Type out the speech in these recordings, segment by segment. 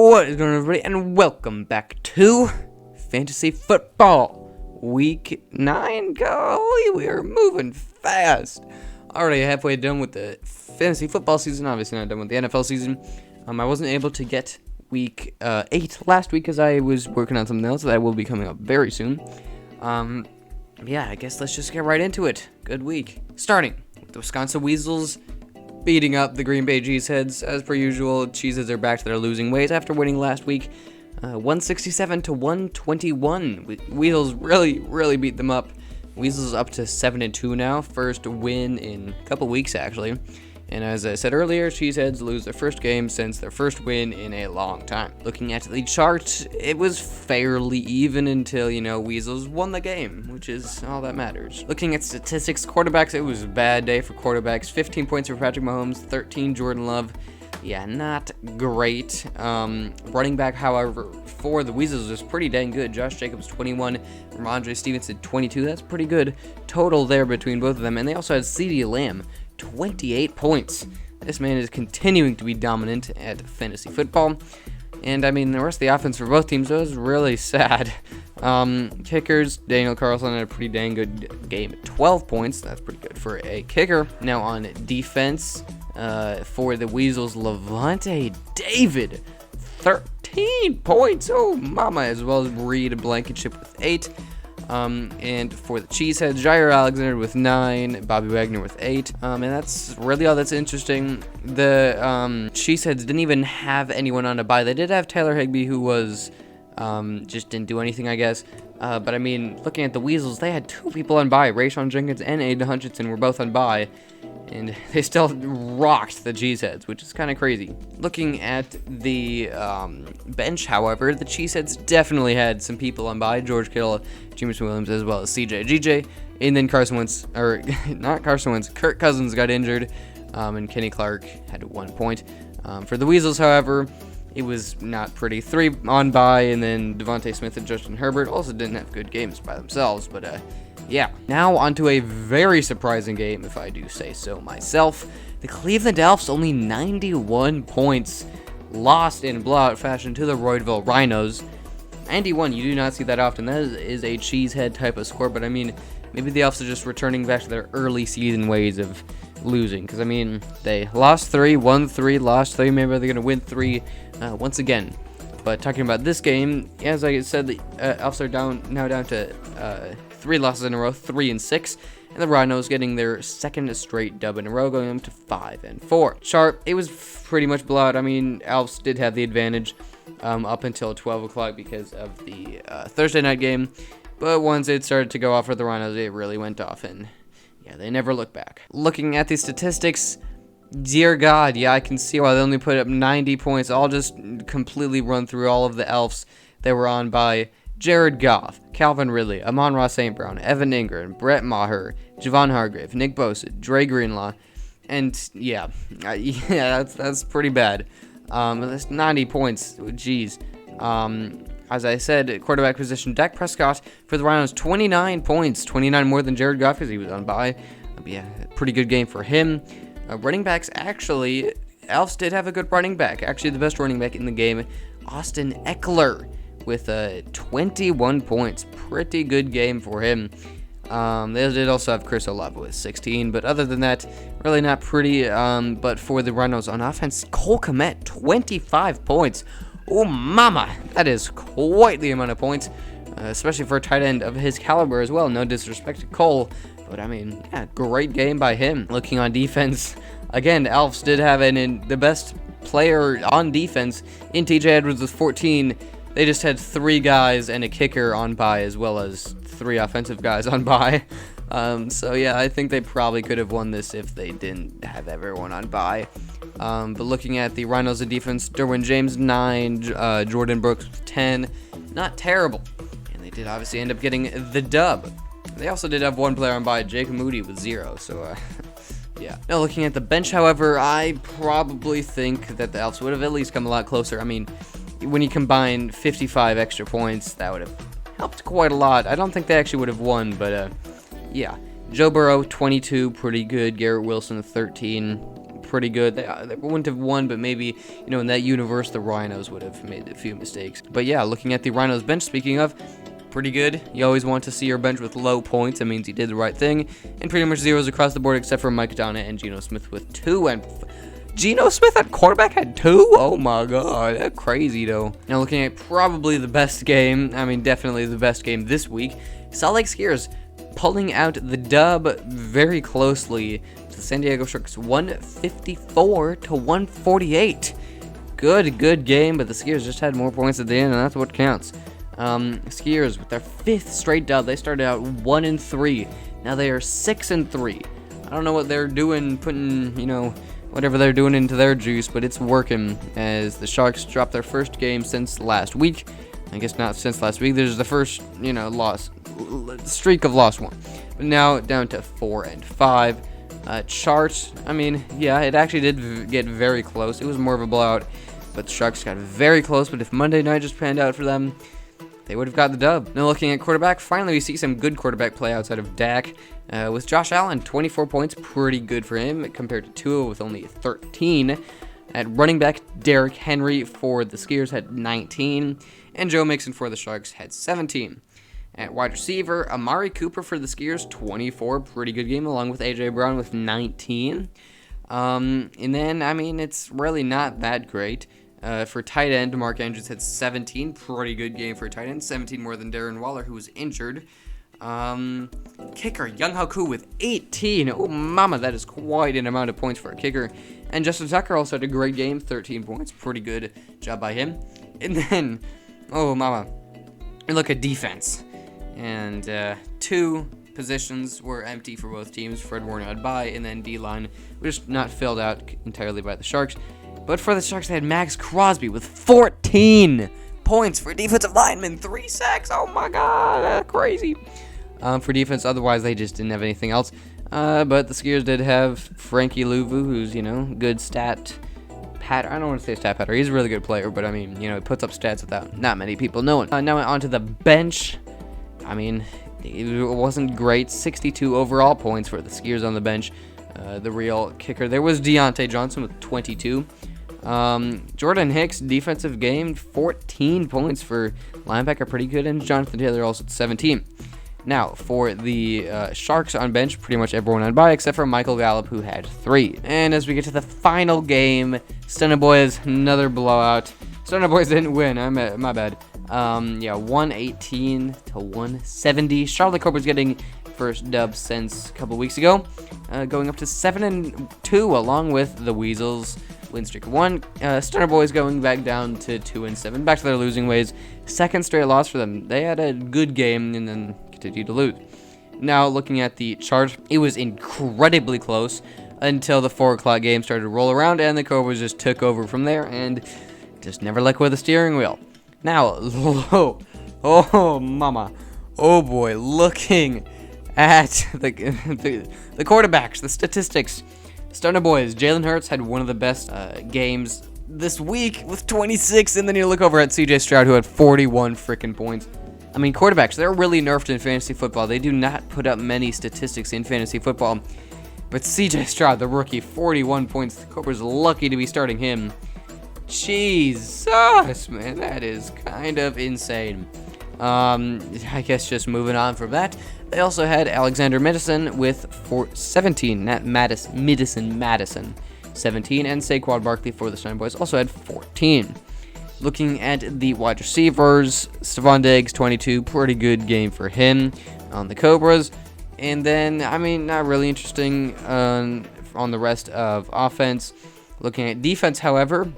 What is going on, everybody, and welcome back to Fantasy Football Week 9. Golly, we are moving fast. Already halfway done with the Fantasy Football season, obviously not done with the NFL season. I wasn't able to get Week 8 last week because I was working on something else that will be coming up very soon. Yeah, I guess let's just get right into it. Good week. Starting with the Wisconsin Weasels beating up the Green Bay Cheeseheads. As per usual, Cheeseheads are back to their losing ways after winning last week. 167 to 121. Weasels really beat them up. Weasels up to 7-2 now. First win in a couple weeks, actually. And as I said earlier, Cheeseheads lose their first game since their first win in a long time. Looking at the chart, it was fairly even until, Weasels won the game, which is all that matters. Looking at statistics, quarterbacks, it was a bad day for quarterbacks. 15 points for Patrick Mahomes, 13 Jordan Love. Yeah, not great. Running back, however, for the Weasels was pretty dang good. Josh Jacobs, 21. Ramondre Stevenson, 22. That's pretty good total there between both of them. And they also had CeeDee Lamb, 28 points. This man is continuing to be dominant at fantasy football. And, the rest of the offense for both teams was really sad. Kickers, Daniel Carlson had a pretty dang good game at 12 points. That's pretty good for a kicker. Now on defense, for the Weasels, Levante David, 13 points. Oh, mama, as well as Reed Blankenship with 8. And for the Cheeseheads, Jair Alexander with 9, Bobby Wagner with 8, and that's really all that's interesting. The Cheeseheads didn't even have anyone on a bye. They did have Taylor Higbee, who was just didn't do anything, I guess. But looking at the Weasels, they had 2 people on bye. Rayshon Jenkins and Aiden Hutchinson were both on bye, and they still rocked the Cheeseheads, which is kind of crazy. Looking at the bench, however, the Cheeseheads definitely had some people on bye. George Kittle, Jameson Williams, as well as CJ GJ. And then Kirk Cousins got injured, and Kenny Clark had 1 point. For the Weasels, however, it was not pretty. 3 on bye, and then Devontae Smith and Justin Herbert also didn't have good games by themselves, but yeah. Now onto a very surprising game, if I do say so myself. The Cleveland Elves, only 91 points, lost in blowout fashion to the Royalville Rhinos. 91, you do not see that often. That is a cheesehead type of score, but maybe the Elves are just returning back to their early season ways of losing, because they lost 3, won 3, lost 3. Maybe they're going to win 3 once again. But talking about this game, as I said, the Elves are now down to 3 losses in a row, 3-6, and the Rhinos getting their second straight dub in a row, going up to 5-4. Sharp, it was pretty much blowout. Elves did have the advantage up until 12 o'clock because of the Thursday night game, but once it started to go off for the Rhinos, it really went off, and yeah, they never looked back. Looking at the statistics, dear God, yeah, I can see why they only put up 90 points. I'll just completely run through all of the Elves that were on by Jared Goff, Calvin Ridley, Amon-Ra St. Brown, Evan Ingram, Brett Maher, Javon Hargrave, Nick Bosa, Dre Greenlaw, and yeah, that's pretty bad. That's 90 points, jeez. As I said, quarterback position, Dak Prescott for the Rhinos, 29 points, 29 more than Jared Goff because he was on bye. Yeah, pretty good game for him. Running backs, actually, Elves did have a good running back. Actually, the best running back in the game, Austin Eckler, with 21 points. Pretty good game for him. They did also have Chris Olave with 16, but other than that, really not pretty. But for the Rhinos on offense, Cole Kmet, 25 points. Oh, mama, that is quite the amount of points, especially for a tight end of his caliber as well. No disrespect to Cole, but yeah, great game by him. Looking on defense, again, Elves did have the best player on defense in TJ Edwards with 14. They just had 3 guys and a kicker on bye, as well as 3 offensive guys on bye. So yeah, I think they probably could have won this if they didn't have everyone on bye. But looking at the Rhinos in defense, Derwin James 9, Jordan Brooks 10, not terrible. And they did obviously end up getting the dub. They also did have 1 player on bye, Jacob Moody with 0. So yeah. Now looking at the bench, however, I probably think that the Elves would have at least come a lot closer. When you combine 55 extra points, that would have helped quite a lot. I don't think they actually would have won, but yeah. Joe Burrow, 22, pretty good. Garrett Wilson, 13, pretty good. They wouldn't have won, but maybe, in that universe, the Rhinos would have made a few mistakes. But yeah, looking at the Rhinos bench, speaking of, pretty good. You always want to see your bench with low points. That means you did the right thing. And pretty much zeros across the board, except for Mike Donna and Geno Smith with 2. And Geno Smith at quarterback had 2? Oh my god, that's crazy though. Now looking at probably the best game, definitely the best game this week, Salt Lake Skiers pulling out the dub very closely to the San Diego Sharks, 154-148. Good game, but the Skiers just had more points at the end, and that's what counts. Skiers with their 5th straight dub. They started out 1-3. Now they are 6-3. I don't know what they're doing, putting, whatever they're doing into their juice, but it's working as the Sharks dropped their first game since last week. I guess not since last week. There's the first, loss, streak of lost one. But now down to 4-5. Chart, it actually did get very close. It was more of a blowout, but the Sharks got very close. But if Monday night just panned out for them, they would have got the dub. Now looking at quarterback, finally we see some good quarterback play outside of Dak. With Josh Allen, 24 points, pretty good for him compared to Tua with only 13. At running back, Derrick Henry for the Skiers had 19, and Joe Mixon for the Sharks had 17. At wide receiver, Amari Cooper for the Skiers, 24, pretty good game, along with A.J. Brown with 19. And then, it's really not that great. For tight end, Mark Andrews had 17, pretty good game for tight end, 17 more than Darren Waller, who was injured. Kicker, Young Hoku with 18. Oh, mama, that is quite an amount of points for a kicker. And Justin Tucker also had a great game, 13 points. Pretty good job by him. And then, oh, mama, look at defense. And 2 positions were empty for both teams. Fred Warner had bye, and then D-line was not filled out entirely by the Sharks. But for the Sharks, they had Max Crosby with 14 points for defensive lineman, 3 sacks. Oh my god, that's crazy. For defense, otherwise they just didn't have anything else. But the Skiers did have Frankie Louvu, who's, good stat patter. I don't want to say stat patter. He's a really good player, but he puts up stats without not many people knowing. Now onto the bench. It wasn't great. 62 overall points for the Skiers on the bench. The real kicker there was Deontay Johnson with 22. Jordan Hicks, defensive game, 14 points for linebacker, pretty good, and Jonathan Taylor also at 17. Now, for the Sharks on bench, pretty much everyone on bye except for Michael Gallup, who had 3. And as we get to the final game, Stunner Boys, another blowout. Stunner Boys didn't win, my bad. 118-170. Charlotte Cobra's getting first dub since a couple weeks ago, going up to 7-2, along with the Weasels. Win streak of 1. Stunner Boys going back down to 2-7, back to their losing ways. 2nd straight loss for them. They had a good game and then continued to lose. Now looking at the chart, it was incredibly close until the 4 o'clock game started to roll around, and the Cobras just took over from there and just never let go of the steering wheel. Now, oh mama, oh boy, looking at the quarterbacks, the statistics. Stunner Boys, Jalen Hurts had one of the best games this week with 26, and then you look over at CJ Stroud, who had 41 freaking points. Quarterbacks, they're really nerfed in fantasy football. They do not put up many statistics in fantasy football. But CJ Stroud, the rookie, 41 points. The Cobra's lucky to be starting him. Jesus, man, that is kind of insane. I guess just moving on from that, they also had Alexander Madison with 17, not Madison, 17, and Saquon Barkley for the Stunner Boys also had 14. Looking at the wide receivers, Stephon Diggs, 22, pretty good game for him on the Cobras. And then, not really interesting on the rest of offense. Looking at defense, however,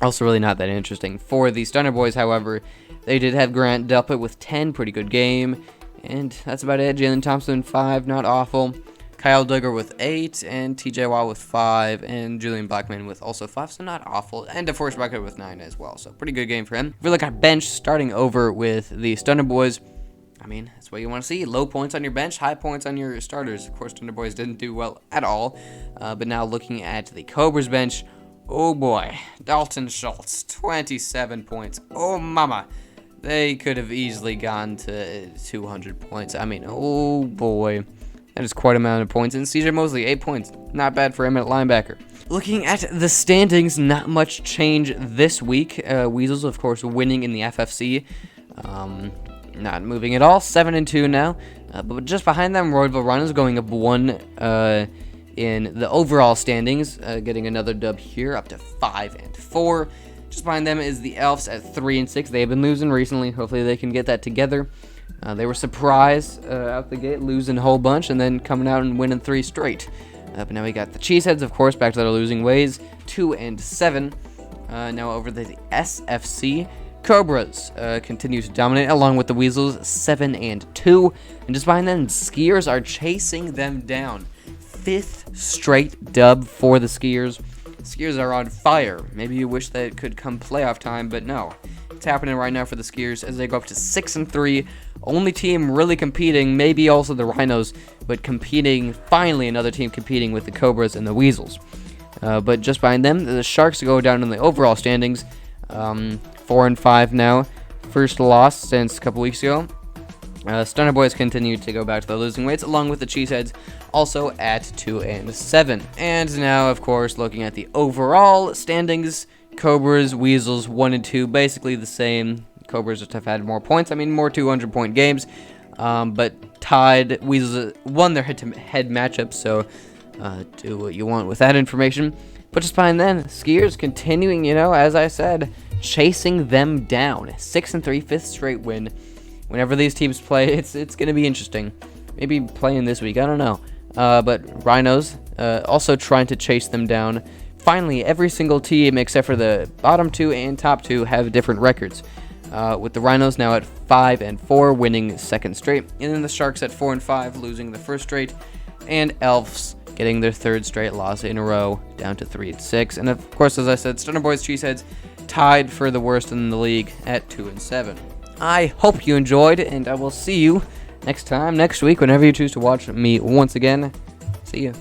also really not that interesting. For the Stunner Boys, however, they did have Grant Delpit with 10, pretty good game. And that's about it. Jalen Thompson, 5, not awful. Kyle Duggar with 8, and TJ Watt with 5, and Julian Blackman with also 5, so not awful. And DeForest Buckner with 9 as well, so pretty good game for him. If we look at bench, starting over with the Stunner Boys, that's what you want to see. Low points on your bench, high points on your starters. Of course, Stunner Boys didn't do well at all. But now looking at the Cobras bench, oh boy, Dalton Schultz, 27 points. Oh mama. They could have easily gone to 200 points. Oh boy. That is quite a amount of points. And CJ Mosley, 8 points. Not bad for him at linebacker. Looking at the standings, not much change this week. Weasels, of course, winning in the FFC. Not moving at all. 7-2 now. But just behind them, Royalville Rhinos going up 1 in the overall standings, getting another dub here, up to 5-4. Just behind them is the Elves at 3-6. They've been losing recently. Hopefully they can get that together. They were surprised out the gate, losing a whole bunch, and then coming out and winning 3 straight. But now we got the Cheeseheads, of course, back to their losing ways, 2-7. Now over the SFC. Cobras continue to dominate, along with the Weasels, 7-2. And just behind them, Skiers are chasing them down. 5th straight dub for the Skiers. Skiers are on fire. Maybe you wish that it could come playoff time, but no. It's happening right now for the Skiers as they go up to 6-3. Only team really competing, maybe also the Rhinos, but competing, finally another team competing with the Cobras and the Weasels. But just behind them, the Sharks go down in the overall standings, 4-5 now. First loss since a couple weeks ago. Stunner Boys continue to go back to the losing weights, along with the Cheeseheads, also at 2-7. And now, of course, looking at the overall standings, Cobras, Weasels, 1-2, basically the same. Cobras just have had more points. I mean, more 200-point games, but tied. Weasels won their head-to-head matchup, so do what you want with that information. But just behind them, Skiers continuing, as I said, chasing them down. 6-3, 5th straight win. Whenever these teams play, it's going to be interesting. Maybe playing this week, I don't know. But Rhinos also trying to chase them down. Finally, every single team except for the bottom 2 and top 2 have different records. With the Rhinos now at 5-4, winning 2nd straight. And then the Sharks at 4-5, losing the 1st straight. And Elves getting their 3rd straight loss in a row, down to 3-6. And of course, as I said, Stunner Boys, Cheeseheads tied for the worst in the league at 2-7. I hope you enjoyed, and I will see you next week, whenever you choose to watch me once again. See you.